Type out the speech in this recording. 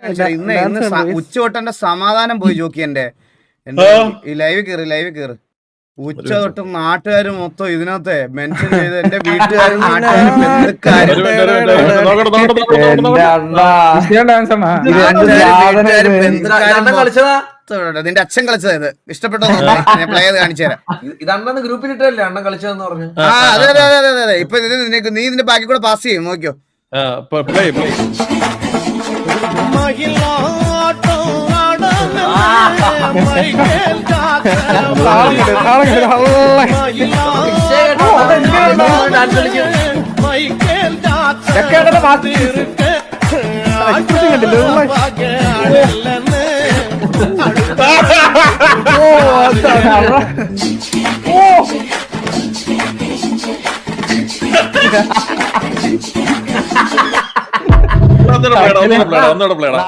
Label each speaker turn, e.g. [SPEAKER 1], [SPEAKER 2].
[SPEAKER 1] ഇന്ന് ഉച്ചതൊട്ടെ സമാധാനം പോയി ജോക്കി എന്റെ ഈ ലൈവ് കേറ് ഉച്ച തൊട്ട് നാട്ടുകാർ മൊത്തം ഇതിനകത്തെ മെൻഷൻ ചെയ്ത് എന്റെ വീട്ടുകാരും നാട്ടുകാരും നിന്റെ അച്ഛൻ കളിച്ചത് ഇഷ്ടപ്പെട്ടോ പ്ലേ ചെയ്ത് കാണിച്ചു തരാം.
[SPEAKER 2] ഇതണ്ണന്ന് ഗ്രൂപ്പിലിട്ടല്ലേ അണ്ണൻ കളിച്ചതെന്ന് പറഞ്ഞു.
[SPEAKER 1] അതെ ഇപ്പൊ നീ ഇതിന്റെ ബാക്കി കൂടെ പാസ് ചെയ്യും നോക്കിയോ.
[SPEAKER 3] ഒന്നുകൂടെ പ്ലേടാ